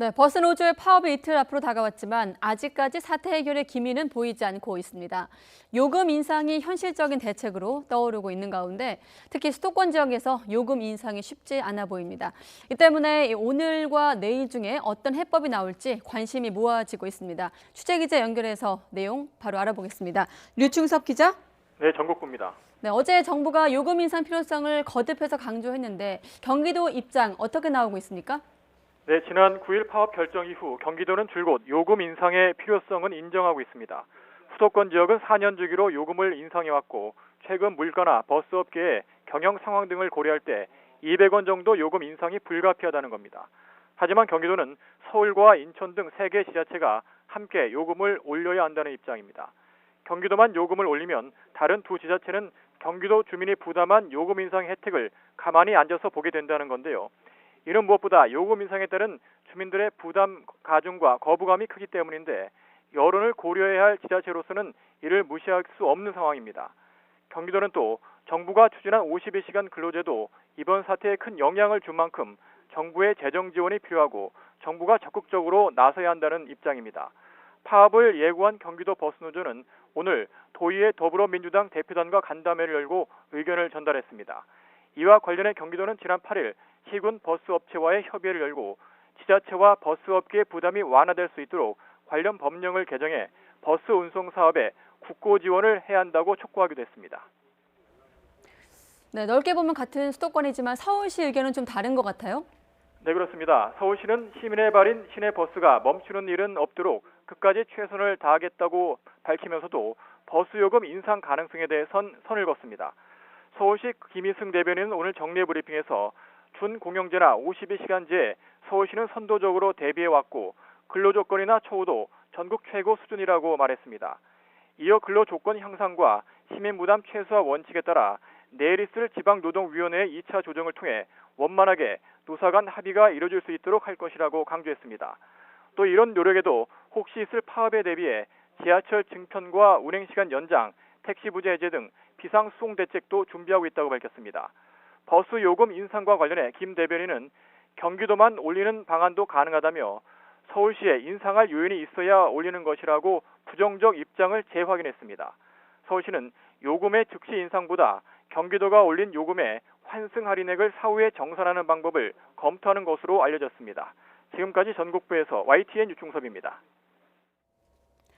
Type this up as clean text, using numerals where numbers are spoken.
네, 버스 노조의 파업이 이틀 앞으로 다가왔지만 아직까지 사태 해결의 기미는 보이지 않고 있습니다. 요금 인상이 현실적인 대책으로 떠오르고 있는 가운데 특히 수도권 지역에서 요금 인상이 쉽지 않아 보입니다. 이 때문에 오늘과 내일 중에 어떤 해법이 나올지 관심이 모아지고 있습니다. 취재기자 연결해서 내용 바로 알아보겠습니다. 류충섭 기자. 네, 전국구입니다. 네, 어제 정부가 요금 인상 필요성을 거듭해서 강조했는데 경기도 입장 어떻게 나오고 있습니까? 네, 지난 9일 파업 결정 이후 경기도는 줄곧 요금 인상의 필요성은 인정하고 있습니다. 수도권 지역은 4년 주기로 요금을 인상해왔고 최근 물가나 버스 업계의 경영 상황 등을 고려할 때 200원 정도 요금 인상이 불가피하다는 겁니다. 하지만 경기도는 서울과 인천 등 3개 지자체가 함께 요금을 올려야 한다는 입장입니다. 경기도만 요금을 올리면 다른 두 지자체는 경기도 주민이 부담한 요금 인상 혜택을 가만히 앉아서 보게 된다는 건데요. 이는 무엇보다 요금 인상에 따른 주민들의 부담 가중과 거부감이 크기 때문인데 여론을 고려해야 할 지자체로서는 이를 무시할 수 없는 상황입니다. 경기도는 또 정부가 추진한 52시간 근로제도 이번 사태에 큰 영향을 준 만큼 정부의 재정 지원이 필요하고 정부가 적극적으로 나서야 한다는 입장입니다. 파업을 예고한 경기도 버스노조는 오늘 도의회 더불어민주당 대표단과 간담회를 열고 의견을 전달했습니다. 이와 관련해 경기도는 지난 8일 시군 버스업체와의 협의회를 열고 지자체와 버스업계의 부담이 완화될 수 있도록 관련 법령을 개정해 버스 운송 사업에 국고 지원을 해야 한다고 촉구하기도 했습니다. 네, 넓게 보면 같은 수도권이지만 서울시 의견은 좀 다른 것 같아요. 네, 그렇습니다. 서울시는 시민의 발인 시내버스가 멈추는 일은 없도록 끝까지 최선을 다하겠다고 밝히면서도 버스 요금 인상 가능성에 대해선 선을 긋습니다. 서울시 김희승 대변인은 오늘 정례 브리핑에서 준공영제나 52시간제에 서울시는 선도적으로 대비해왔고 근로조건이나 처우도 전국 최고 수준이라고 말했습니다. 이어 근로조건 향상과 시민부담 최소화 원칙에 따라 내일 있을 지방노동위원회의 2차 조정을 통해 원만하게 노사 간 합의가 이뤄질 수 있도록 할 것이라고 강조했습니다. 또 이런 노력에도 혹시 있을 파업에 대비해 지하철 증편과 운행시간 연장, 택시 부재 해제 등 비상수송 대책도 준비하고 있다고 밝혔습니다. 버스 요금 인상과 관련해 김 대변인은 경기도만 올리는 방안도 가능하다며 서울시에 인상할 요인이 있어야 올리는 것이라고 부정적 입장을 재확인했습니다. 서울시는 요금의 즉시 인상보다 경기도가 올린 요금의 환승 할인액을 사후에 정산하는 방법을 검토하는 것으로 알려졌습니다. 지금까지 전국부에서 YTN 유충섭입니다.